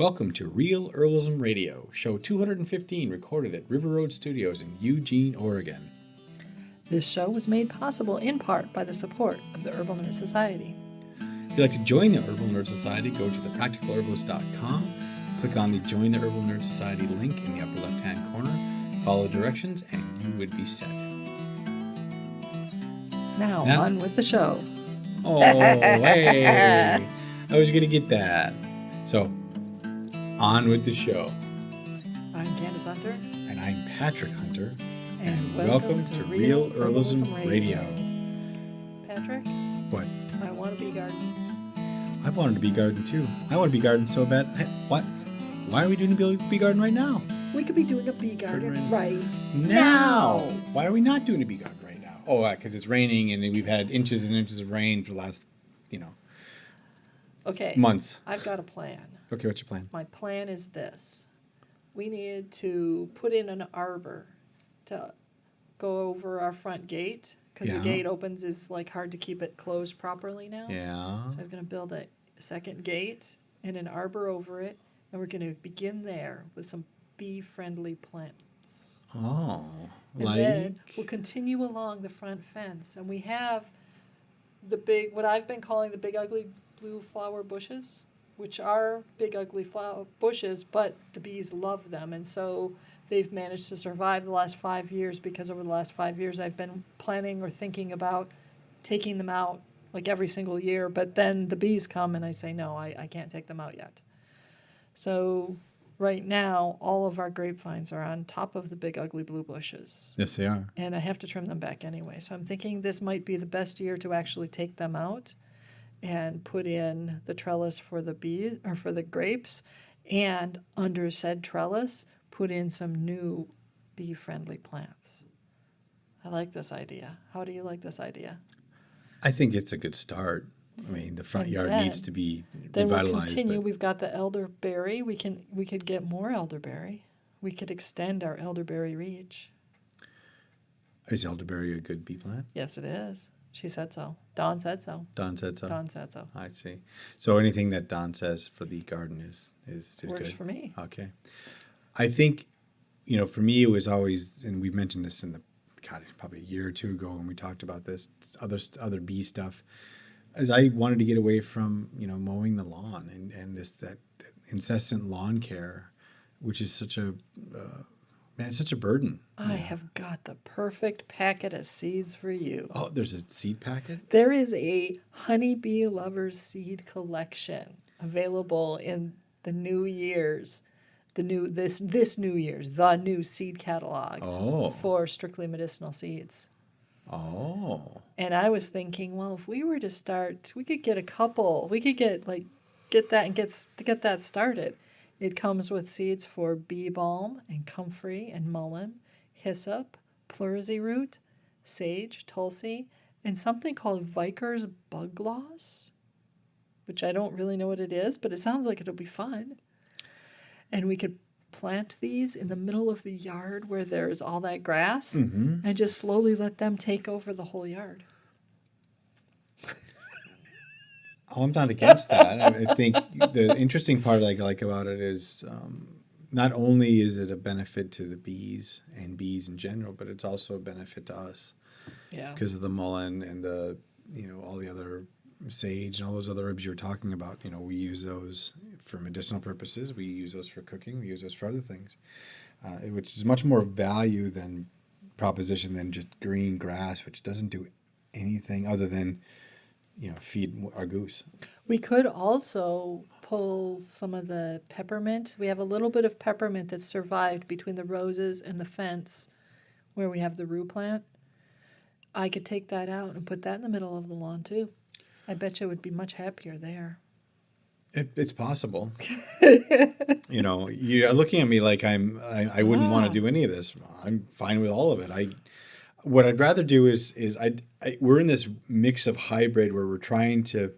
Welcome to Real Herbalism Radio, show 215, recorded at River Road Studios in Eugene, Oregon. This show was made possible in part by the support of the Herbal Nerd Society. If you'd like to join the Herbal Nerd Society, go to thepracticalherbalist.com, click on the Join the Herbal Nerd Society link in the upper left-hand corner, follow directions, and you would be set. Now on with the show. Oh, hey! I was going to get that. So, on with the show. I'm Candace Hunter. And I'm Patrick Hunter. And welcome to Real Herbalism Radio. Patrick? What? I want to be garden. I've wanted to be garden too. I want to be garden so bad. What? Why are we doing a bee garden right now? We could be doing a bee garden right now. Why are we not doing a bee garden right now? Oh, because it's raining and we've had inches and inches of rain for the last, Okay. months. I've got a plan. Okay, what's your plan? My plan is this. We need to put in an arbor to go over our front gate because the gate opens is like hard to keep it closed properly now. Yeah. So I was going to build a second gate and an arbor over it, and we're going to begin there with some bee-friendly plants. Oh, and then we'll continue along the front fence, and we have what I've been calling the big ugly blue flower bushes, which are big ugly flower bushes, but the bees love them, and so they've managed to survive the last 5 years because over the last 5 years I've been planning or thinking about taking them out like every single year, but then the bees come and I say, no, I can't take them out yet. So right now, all of our grapevines are on top of the big ugly blue bushes. Yes, they are. And I have to trim them back anyway. So I'm thinking this might be the best year to actually take them out and put in the trellis for the bees or for the grapes, and under said trellis, put in some new bee-friendly plants. I like this idea. How do you like this idea? I think it's a good start. I mean, the front yard needs to be then revitalized. We'll continue. We've got the elderberry. We could get more elderberry. We could extend our elderberry reach. Is elderberry a good bee plant? Yes, it is. She said so. Dawn said so. Dawn said so. Dawn said so. I see. So anything that Dawn says for the garden is works good. For me. Okay. I think, for me it was always, and we mentioned this in probably a year or two ago when we talked about this other bee stuff, as I wanted to get away from mowing the lawn and that incessant lawn care, which is such a it's such a burden. I have got the perfect packet of seeds for you. Oh, there's a seed packet? There is a honeybee lovers seed collection available in the New Year's, this New Year's, the new seed catalog for strictly medicinal seeds. Oh. And I was thinking, well, if we were to start, we could get a couple. We could get that started. It comes with seeds for bee balm and comfrey and mullein, hyssop, pleurisy root, sage, tulsi, and something called Vickers bug gloss, which I don't really know what it is, but it sounds like it'll be fun. And we could plant these in the middle of the yard where there's all that grass and just slowly let them take over the whole yard. Oh, I'm not against that. I think the interesting part I like about it is not only is it a benefit to the bees and bees in general, but it's also a benefit to us. Yeah. Because of the mullein and the, all the other sage and all those other herbs you're talking about. We use those for medicinal purposes. We use those for cooking. We use those for other things, which is much more value than proposition than just green grass, which doesn't do anything other than feed our goose. We could also pull some of the peppermint. We have a little bit of peppermint that's survived between the roses and the fence where we have the rue plant. I could take that out and put that in the middle of the lawn too. I bet you would be much happier there. It's possible. You're looking at me like I wouldn't want to do any of this. I'm fine with all of it. What I'd rather do is we're in this mix of hybrid where we're trying to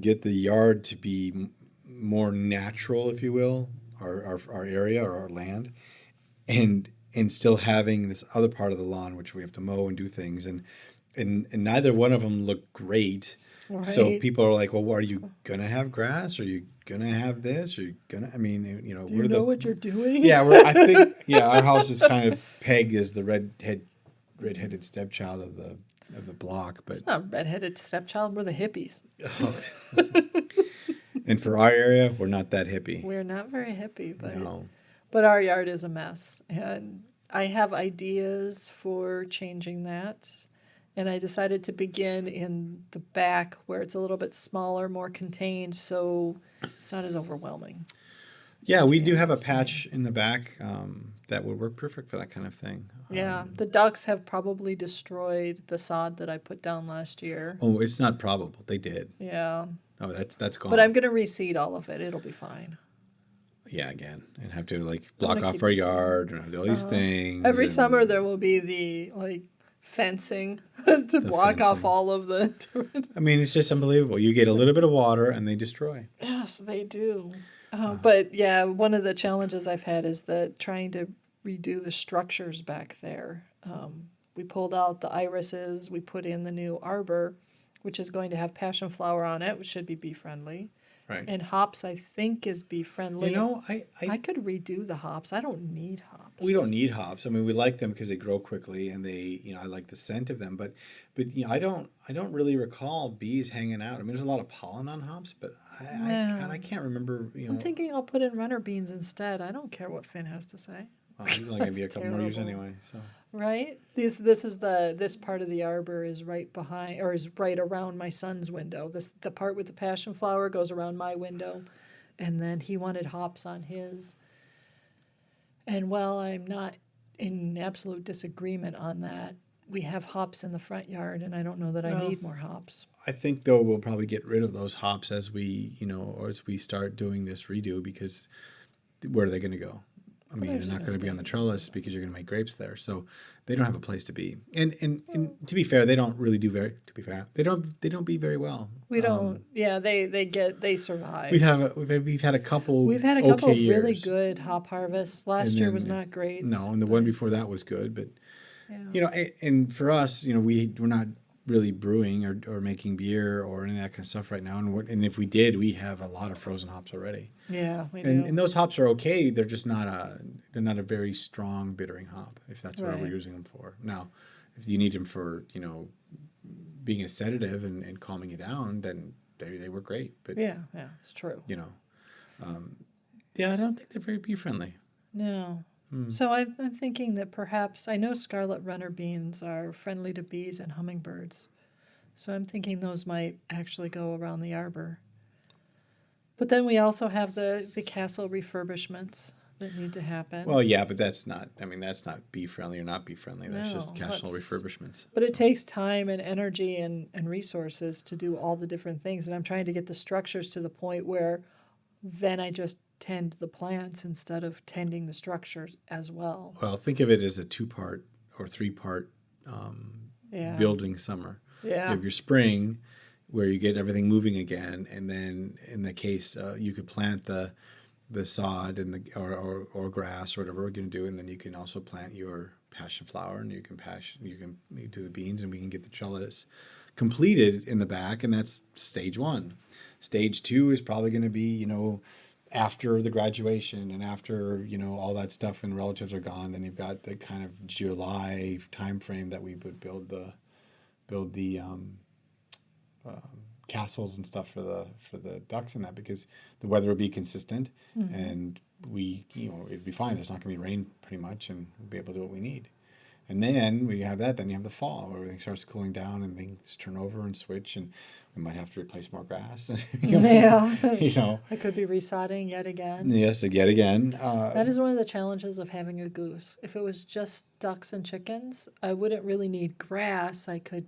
get the yard to be more natural, if you will, our area or our land, and still having this other part of the lawn which we have to mow and do things, and neither one of them look great. So Right. people are like, well, are you going to have grass? Are you going to have this? Are you going to, I mean, Do you know what you're doing? yeah, I think, yeah, our house is kind of pegged as the redheaded stepchild of the block, but, It's not redheaded stepchild. We're the hippies. and for our area, we're not that hippie. We're not very hippie, No. but our yard is a mess, and I have ideas for changing that. And I decided to begin in the back where it's a little bit smaller, more contained, so it's not as overwhelming. Yeah, we do be have a honest. patch in the back that would work perfect for that kind of thing. Yeah, the ducks have probably destroyed the sod that I put down last year. Oh, it's not probable. They did. Yeah, Oh, that's gone. but I'm gonna reseed all of it. It'll be fine. Yeah, again, and have to like I'm block gonna off keep our reseeding. yard and do all these things. Every and summer there will be the fencing to block off fencing. all of the. I mean, it's just unbelievable. You get a little bit of water and they destroy. Yes, they do. But yeah, one of the challenges I've had is trying to redo the structures back there. We pulled out the irises, we put in the new arbor, which is going to have passion flower on it, which should be bee friendly. Right. And hops, I think, is bee friendly. You know, I could redo the hops. I don't need hops. we don't need hops. I mean, we like them because they grow quickly and they, I like the scent of them. But I don't really recall bees hanging out. I mean, there's a lot of pollen on hops, but I can't remember. I'm thinking I'll put in runner beans instead. I don't care what Finn has to say. Well, he's only going to be a That's couple more years terrible. anyway. So Right? This part of the arbor is right behind, or is right around my son's window. The part with the passion flower goes around my window, and then he wanted hops on his. And while I'm not in absolute disagreement on that, we have hops in the front yard, and I don't know that I Well, need more hops. I think though we'll probably get rid of those hops as we, or as we start doing this redo because where are they going to go? I mean, they're they're just not gonna going to be stay on the in the trellis because you're going to make grapes there. So they don't have a place to be. And to be fair, they don't really do very. To be fair, they don't be very well. We don't. Yeah, they survive. We've had a couple. We've had a couple okay of really years. good hop harvests. Last And year then was not great. No, and the one before that was good, but Yeah. and for us, we're not really brewing or making beer or any of that kind of stuff right now. And if we did, we have a lot of frozen hops already. Yeah, we do. And those hops are okay. They're just not a very strong bittering hop if that's what we're Right. using them for. Now, if you need them for being a sedative and calming you down, then they work great. But yeah, it's true. yeah, I don't think they're very bee friendly. No. So I'm thinking that perhaps I know scarlet runner beans are friendly to bees and hummingbirds. So I'm thinking those might actually go around the arbor. But then we also have the castle refurbishments that need to happen. Well, yeah, but that's not. I mean, that's not bee friendly or not bee friendly. That's just No, casual that's- refurbishments. But it takes time and energy and resources to do all the different things. And I'm trying to get the structures to the point where then I just tend the plants instead of tending the structures as well. Well, think of it as a 2-part or 3-part Yeah. building summer. You Yeah. have your spring, where you get everything moving again, and then in the case you could plant the sod and or grass or whatever we're going to do, and then you can also plant your passion flower, and you can do the beans, and we can get the trellis completed in the back, and that's stage 1. Stage 2 is probably going to be after the graduation and after all that stuff and relatives are gone. Then you've got the kind of July time frame that we would build the castles and stuff for the ducks and that, because the weather would be consistent and it'd be fine. There's not going to be rain pretty much, and we'll be able to do what we need. And then when you have that, then you have the fall where everything starts cooling down and things turn over and switch, and we might have to replace more grass. Yeah. know. I could be resodding yet again. Yes, yet again. That is one of the challenges of having a goose. If it was just ducks and chickens, I wouldn't really need grass. I could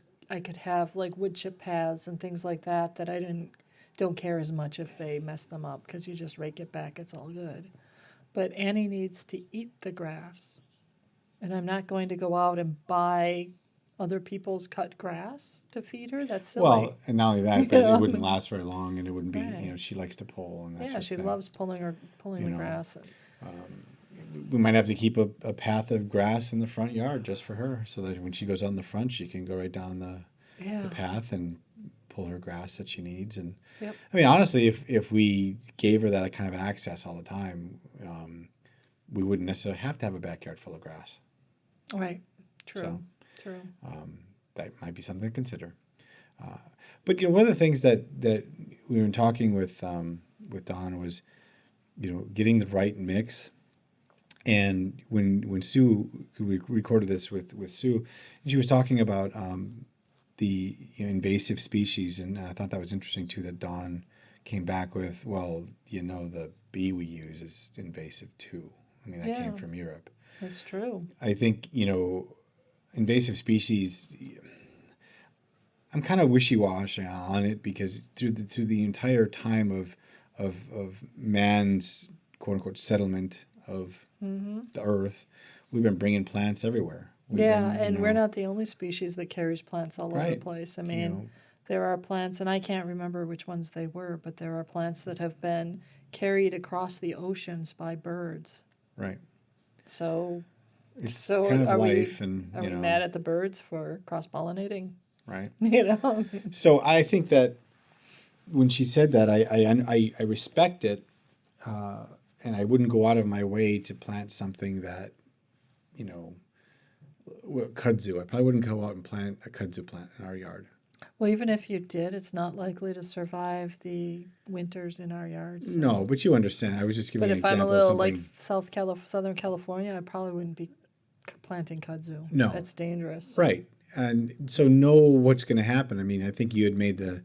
have like wood chip paths and things like that I don't care as much if they mess them up, because you just rake it back, it's all good. But Annie needs to eat the grass, and I'm not going to go out and buy other people's cut grass to feed her. That's silly. Well, and not only that, but it wouldn't last very long, and it wouldn't be. Right. She likes to pull and that yeah, sort of she thing. loves pulling the grass. We might have to keep a path of grass in the front yard just for her, so that when she goes out in the front, she can go right down the Yeah. path and pull her grass that she needs. And Yep. I mean, honestly, if we gave her that kind of access all the time, we wouldn't necessarily have to have a backyard full of grass. Right. True. So, True. That might be something to consider. But one of the things that we were talking with Don was, getting the right mix. And when Sue, we recorded this with Sue, she was talking about the invasive species, and I thought that was interesting too. That Don came back with, well, the bee we use is invasive too. I mean, that came from Europe. That's true. I think invasive species. I'm kind of wishy-washy on it because through the entire time of man's quote unquote settlement of the earth, we've been bringing plants everywhere. We're not the only species that carries plants all over the Right. place. I mean, there are plants, and I can't remember which ones they were, but there are plants that have been carried across the oceans by birds. Right. So, It's kind of life, and are we mad at the birds for cross-pollinating? Right. So I think that when she said that, I respect it, and I wouldn't go out of my way to plant something that, kudzu. I probably wouldn't go out and plant a kudzu plant in our yard. Well, even if you did, it's not likely to survive the winters in our yards. No, but you understand. I was just giving But an if example I'm a little of like something. Southern California, I probably wouldn't be planting kudzu. No. That's dangerous. Right. And so know what's going to happen. I mean, I think you had made the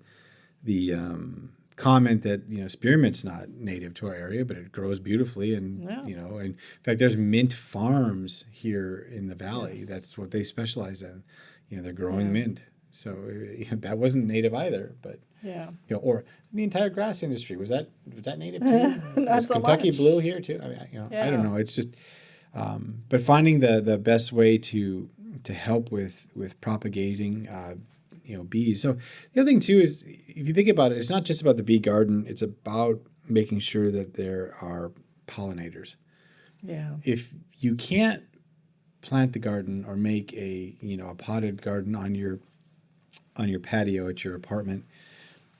comment that spearmint's not native to our area, but it grows beautifully, and and in fact, there's mint farms here in the valley. Yes. That's what they specialize in. They're growing mint. So that wasn't native either, but or the entire grass industry was that native too? Not Was so Kentucky much. blue here too? I mean, I don't know. It's just, but finding the best way to help with propagating, bees. So the other thing too is, if you think about it, it's not just about the bee garden. It's about making sure that there are pollinators. Yeah. If you can't plant the garden or make a potted garden on your patio at your apartment,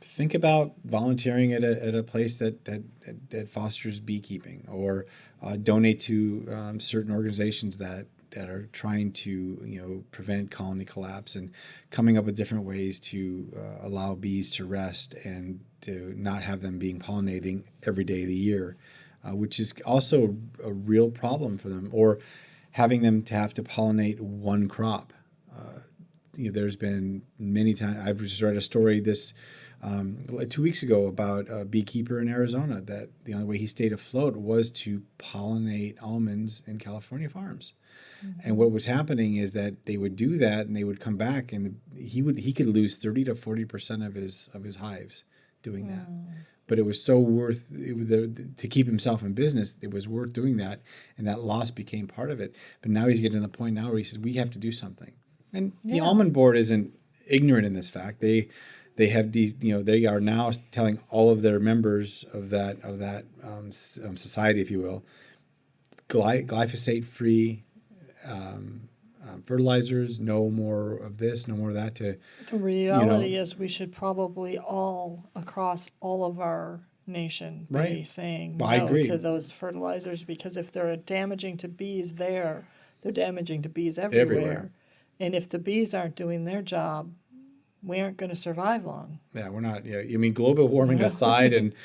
think about volunteering at a place that fosters beekeeping, or donate to certain organizations that are trying to prevent colony collapse, and coming up with different ways to allow bees to rest and to not have them being pollinating every day of the year, which is also a real problem for them, or having them to have to pollinate one crop. There's been many times, I've just read a story 2 weeks ago about a beekeeper in Arizona that the only way he stayed afloat was to pollinate almonds in California farms. Mm-hmm. And what was happening is that they would do that, and they would come back, and he could lose 30 to 40% of his hives doing that. But it was so worth to keep himself in business. It was worth doing that, and that loss became part of it. But now he's getting to the point now where he says, we have to do something. And the almond board isn't ignorant in this fact. They have these, they are now telling all of their members of that society, if you will, glyphosate-free fertilizers. No more of this, no more of that. The reality is, we should probably all across all of our nation be saying no to those fertilizers, because if they're damaging to bees there, they're damaging to bees everywhere. And if the bees aren't doing their job, we aren't going to survive long. Yeah, we're not. Yeah, I mean, global warming aside, and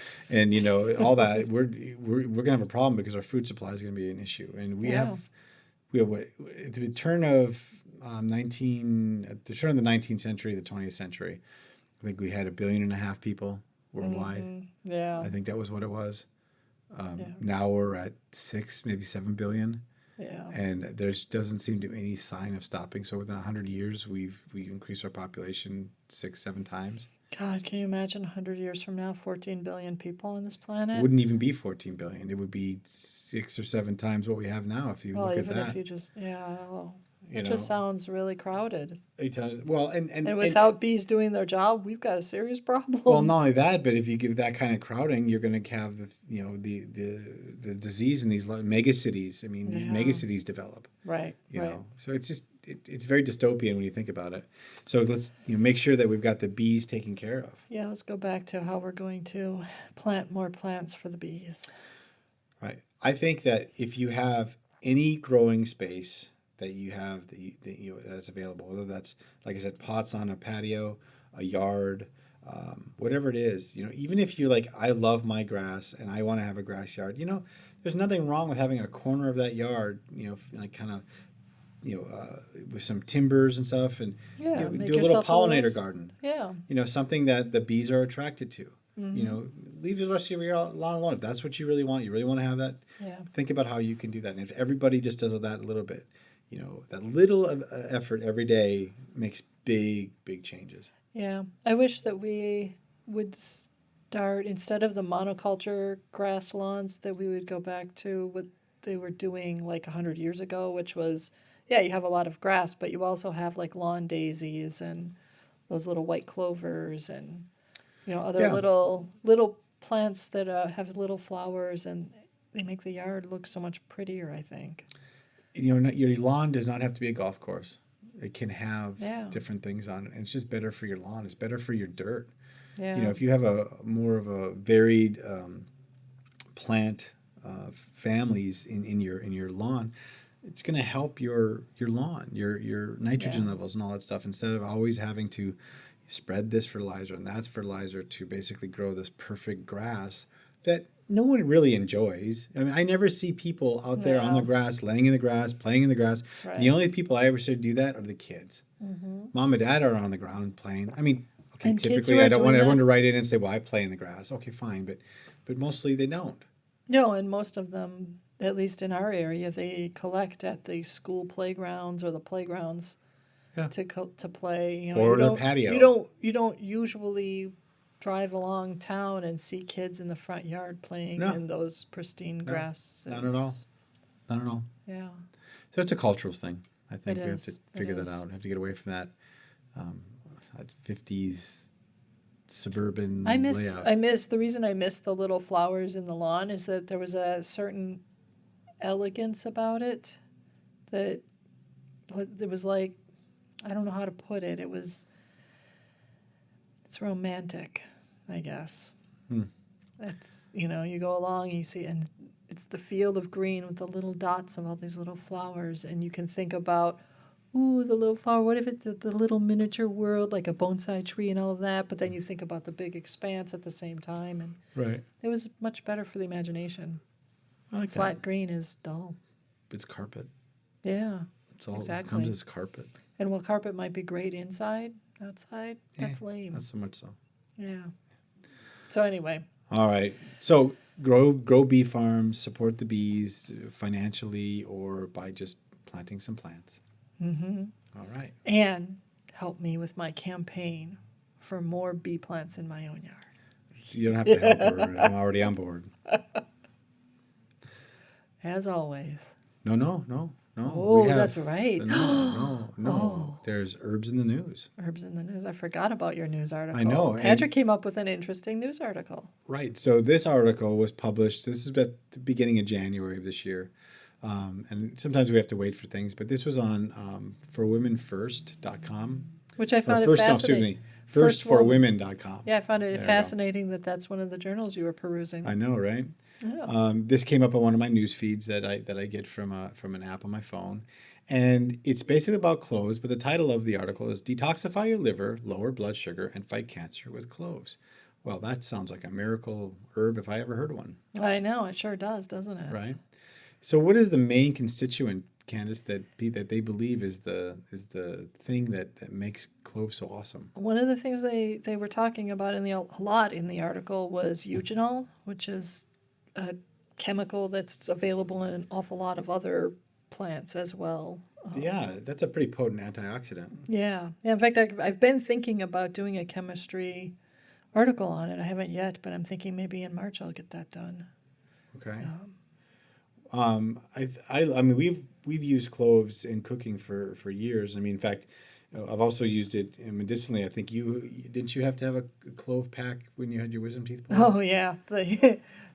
all that, we're going to have a problem because our food supply is going to be an issue, and we have what, at the turn of the 19th century, the 20th century, I think we had 1.5 billion people worldwide. Mm-hmm. Yeah, I think that was what it was. Now we're at 6, maybe 7 billion. Yeah. And there doesn't seem to be any sign of stopping. So within 100 years, we've increased our population 6-7 times. God, can you imagine 100 years from now, 14 billion people on this planet? It wouldn't even be 14 billion. It would be 6 or 7 times what we have now if you look at that. If you just, You It know, just sounds really crowded. well, And without bees doing their job, we've got a serious problem. well, not only that, but if you give that kind of crowding, you're going to have the disease in these mega cities. I mean, these mega Yeah. cities develop. Right, You right. know, so it's just it's very dystopian when you think about it. So let's make sure that we've got the bees taken care of. Yeah, let's go back to how we're going to plant more plants for the bees. Right. I think that if you have any growing space that you have that's available, whether that's, like I said, pots on a patio, a yard, whatever it is, even if you're like, I love my grass and I want to have a grass yard, there's nothing wrong with having a corner of that yard, like kind of, with some timbers and stuff, and Yeah, make do a little yourself a pollinator little garden. Yeah. Something that the bees are attracted to. Mm-hmm. Leave the rest of your lawn alone. If that's what you really want, you really want to have that. Yeah. Think about how you can do that. And if everybody just does that a little bit, that little effort every day makes big, big changes. Yeah. I wish that we would start, instead of the monoculture grass lawns, that we would go back to what they were doing like 100 years ago, which was, yeah, you have a lot of grass, but you also have like lawn daisies and those little white clovers and other Yeah. little plants that have little flowers, and they make the yard look so much prettier, I think. Your lawn does not have to be a golf course. It can have Yeah. different things on it, and it's just better for your lawn. It's better for your dirt. Yeah. If you have a more of a varied plant families in your lawn, it's going to help your lawn, your nitrogen Yeah. levels and all that stuff, instead of always having to spread this fertilizer and that's fertilizer to basically grow this perfect grass that no one really enjoys. I mean, I never see people out there on the No. grass, laying in the grass, playing in the grass. Right. The only people I ever see do that are the kids. Mm-hmm. Mom and dad are on the ground playing. I mean, okay, And kids typically who are I don't want doing everyone that- to write in and say, well, I play in the grass. Okay, fine. But mostly they don't. No, and most of them, at least in our area, they collect at the school playgrounds or the playgrounds Yeah. to play. Or you the don't- patio. You don't usually drive along town and see kids in the front yard playing No. in those pristine grasses. Not at all. Not at all. Yeah. So it's a cultural thing. I think It we have is. to It figure that is. out. We have to get away from that 50s suburban I layout. miss the reason I miss the little flowers in the lawn is that there was a certain elegance about it that it was like, I don't know how to put it. It's romantic, I guess. It's, you go along and you see, and it's the field of green with the little dots of all these little flowers, and you can think about, ooh, the little flower, what if it's the little miniature world, like a bonsai tree and all of that, but then you think about the big expanse at the same time, and Right. it was much better for the imagination. I like Flat that. green is dull. It's carpet. Yeah. It's all Exactly. it comes as carpet. And while carpet might be great inside, outside, that's lame. Not so much so. Yeah. So anyway, All right. So grow bee farms, support the bees financially or by just planting some plants. mm-hmm. All right. And help me with my campaign for more bee plants in my own yard. You don't have to help her. I'm already on board. As always. No. Oh, We have- that's right. No. Oh. There's herbs in the news. Herbs in the news. I forgot about your news article. I know, Patrick came up with an interesting news article. Right. So this article was published. This is at the beginning of January of this year. And sometimes we have to wait for things, but this was on forwomenfirst.com. Which I found fascinating. Firstforwomen.com. Yeah, I found There it you fascinating that that's one of the journals you were perusing. I know, right? Yeah. This came up on one of my news feeds that I get from an app on my phone, and it's basically about cloves. But the title of the article is "Detoxify Your Liver, Lower Blood Sugar, and Fight Cancer with Cloves." Well, that sounds like a miracle herb if I ever heard one, I know, it sure does, doesn't it? right? So, what is the main constituent, Candace, that they believe is the thing that makes cloves so awesome? One of the things they were talking about a lot in the article was eugenol, which is a chemical that's available in an awful lot of other plants as well. Yeah, that's a pretty potent antioxidant. Yeah. In fact, I've been thinking about doing a chemistry article on it. I haven't yet, but I'm thinking maybe in March I'll get that done. Okay. I mean, we've used cloves in cooking for years. I mean, in fact, I've also used it medicinally. I think you have to have a clove pack when you had your wisdom teeth pulled? Oh yeah.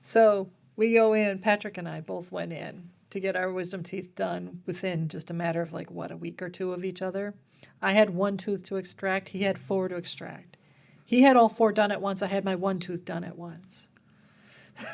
So we go in. Patrick and I both went in to get our wisdom teeth done within just a matter of like what, a week or two of each other. I had one tooth to extract. He had four to extract. He had all four done at once. I had my one tooth done at once.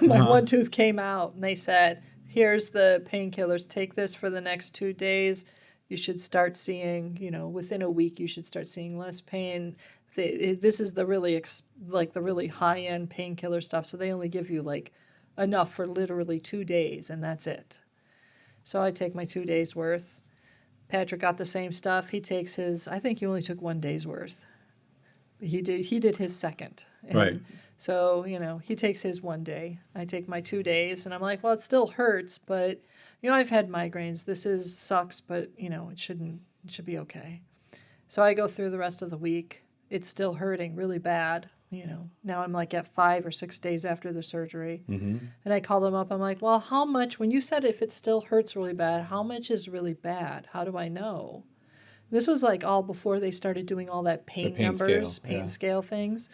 My one tooth came out, and they said, "Here's the painkillers. Take this for the next 2 days. You should start seeing, within a week, you should start seeing less pain." This is the really like the really high end painkiller stuff. So they only give you like enough for literally 2 days, and that's it. So I take my 2 days worth. Patrick got the same stuff. He takes his. I think he only took one day's worth. He did his second. And Right. so, he takes his 1 day. I take my 2 days, and I'm like, well, it still hurts, but I've had migraines. This sucks, but it should be okay. So I go through the rest of the week. It's still hurting really bad. Now I'm like at 5 or 6 days after the surgery. Mm-hmm. And I call them up. I'm like, well, how much, when you said if it still hurts really bad, how much is really bad? How do I know? This was like all before they started doing all that pain pain numbers, scale, pain yeah. scale things.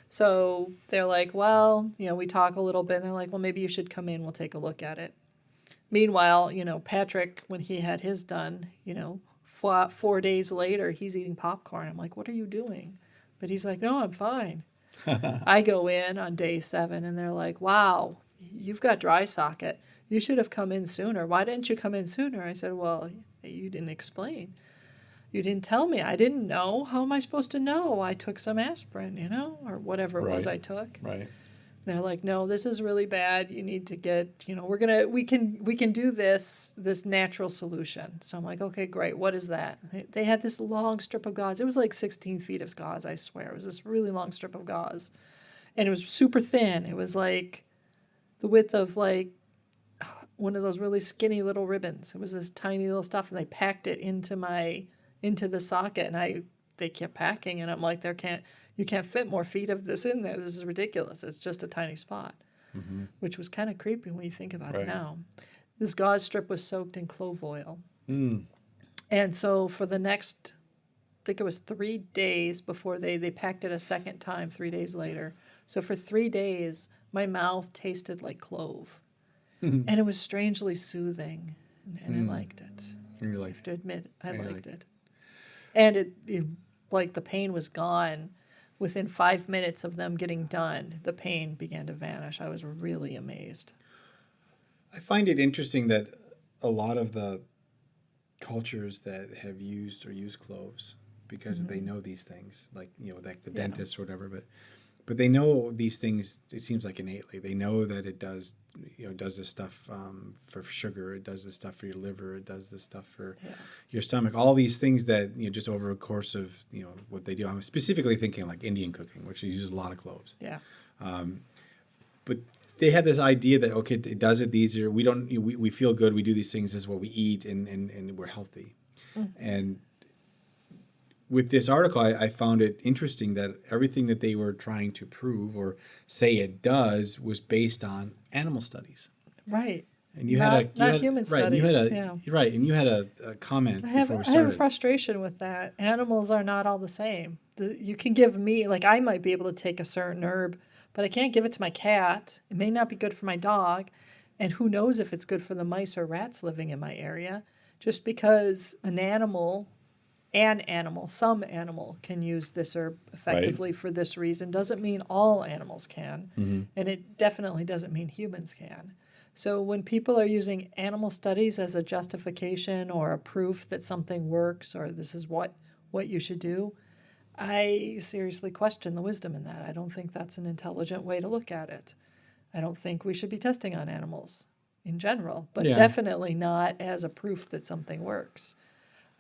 So they're like, well, we talk a little bit, and they're like, well, maybe you should come in. We'll take a look at it. Meanwhile, Patrick, when he had his done, 4 days later, he's eating popcorn. I'm like, what are you doing? But he's like, no, I'm fine. I go in on day 7, and they're like, wow, you've got dry socket. You should have come in sooner. Why didn't you come in sooner? I said, well, you didn't explain. You didn't tell me. I didn't know. How am I supposed to know? I took some aspirin, or whatever it was I took. Right. They're like, no, this is really bad. You need to get, we can do this natural solution. So I'm like, okay, great. What is that? They had this long strip of gauze. It was like 16 feet of gauze, I swear. It was this really long strip of gauze. And it was super thin. It was like the width of like one of those really skinny little ribbons. It was this tiny little stuff, and they packed it into the socket, and they kept packing, and I'm like, you can't fit more feet of this in there. This is ridiculous. It's just a tiny spot, which was kind of creepy when you think about it now. This gauze strip was soaked in clove oil. And so for the next, I think it was 3 days before they packed it a second time, 3 days later. So for 3 days, my mouth tasted like clove. And it was strangely soothing, and I liked it. And you're I like, have to admit, I you're liked like- it. And it like the pain was gone. Within 5 minutes of them getting done, the pain began to vanish. I was really amazed. I find it interesting that a lot of the cultures that have used or use cloves, because they know these things, like like the dentist or whatever, but they know these things. It seems like innately, they know that it does this stuff for sugar. It does this stuff for your liver. It does this stuff for your stomach. All these things that just over a course of what they do. I'm specifically thinking like Indian cooking, which uses a lot of cloves. Yeah. But they had this idea that okay, it does it. These are we feel good. We do these things. This is what we eat, and we're healthy. And with this article, I found it interesting that everything that they were trying to prove or say it does was based on animal studies. Right. And you not had human right, studies. Right, and you had a comment I have before we a started. frustration with that. Animals are not all the same. You can give me, like, I might be able to take a certain herb, but I can't give it to my cat. It may not be good for my dog, and who knows if it's good for the mice or rats living in my area. Just because some animal can use this herb effectively for this reason doesn't mean all animals can, and it definitely doesn't mean humans can. So when people are using animal studies as a justification or a proof that something works or this is what you should do, I seriously question the wisdom in that. I don't think that's an intelligent way to look at it. I don't think we should be testing on animals in general, but definitely not as a proof that something works.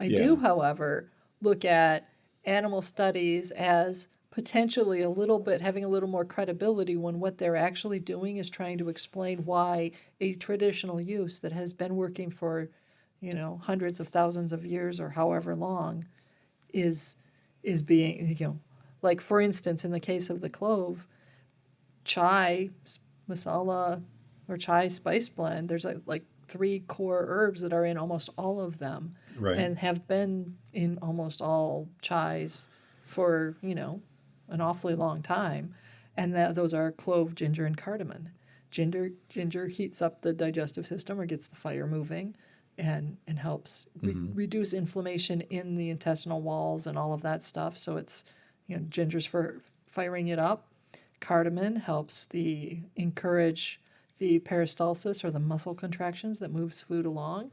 I do, however, look at animal studies as potentially having a little more credibility when what they're actually doing is trying to explain why a traditional use that has been working for, hundreds of thousands of years or however long is being, like for instance, in the case of the clove, chai masala or chai spice blend, there's like 3 core herbs that are in almost all of them, Right. and have been in almost all chais for, an awfully long time. And those are clove, ginger, and cardamom. Ginger heats up the digestive system or gets the fire moving, and helps reduce inflammation in the intestinal walls and all of that stuff. So it's, ginger's for firing it up. Cardamom helps encourage the peristalsis, or the muscle contractions that moves food along.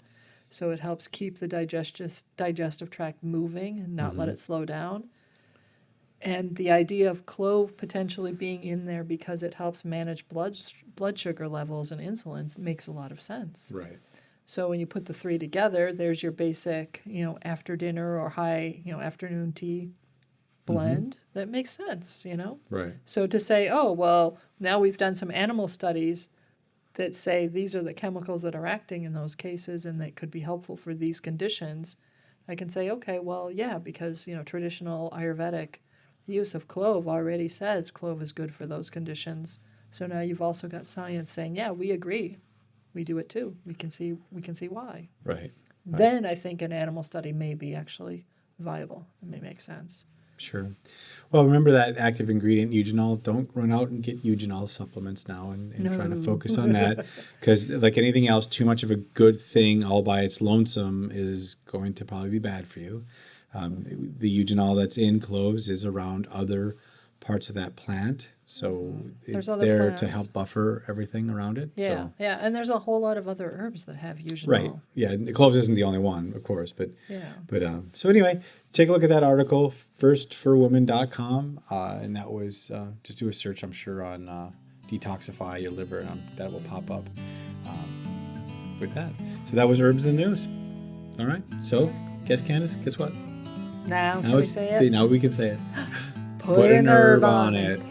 So it helps keep the digestive tract moving and not let it slow down. And the idea of clove potentially being in there because it helps manage blood sugar levels and insulin makes a lot of sense. Right. So when you put the 3 together, there's your basic, after dinner or high, afternoon tea blend that makes sense, Right. So to say, oh, well, now we've done some animal studies that say these are the chemicals that are acting in those cases and that could be helpful for these conditions, I can say, okay, well, yeah, because, traditional Ayurvedic use of clove already says clove is good for those conditions. So now you've also got science saying, yeah, we agree. We do it too. We can see why. Right. Then I think an animal study may be actually viable. It may make sense. Sure. Well, remember that active ingredient, eugenol. Don't run out and get eugenol supplements now and trying to focus on that. Because like anything else, too much of a good thing all by its lonesome is going to probably be bad for you. The eugenol that's in cloves is around other parts of that plant. So There's it's other there to plants. help buffer everything around it. Yeah, So. yeah. And there's a whole lot of other herbs that have eugenol. Right. Yeah. And the cloves isn't the only one, of course. But Yeah. So anyway, take a look at that article, firstforwomen.com. And that was, just do a search, I'm sure, on detoxify your liver, and that will pop up with that. So that was Herbs in the News. All right. So guess, Candace, guess what? Now can we say it? Now we can say it. Put an herb on it.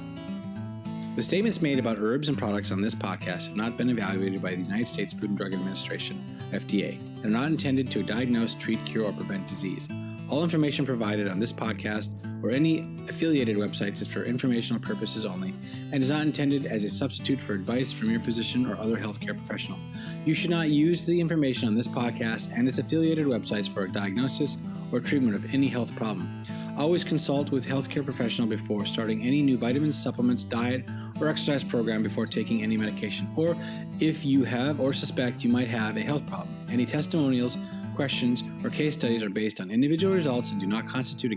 The statements made about herbs and products on this podcast have not been evaluated by the United States Food and Drug Administration, FDA, and are not intended to diagnose, treat, cure, or prevent disease. All information provided on this podcast or any affiliated websites is for informational purposes only and is not intended as a substitute for advice from your physician or other healthcare professional. You should not use the information on this podcast and its affiliated websites for a diagnosis or treatment of any health problem. Always consult with a healthcare professional before starting any new vitamins, supplements, diet, or exercise program before taking any medication, or if you have or suspect you might have a health problem. Any testimonials, questions, or case studies are based on individual results and do not constitute a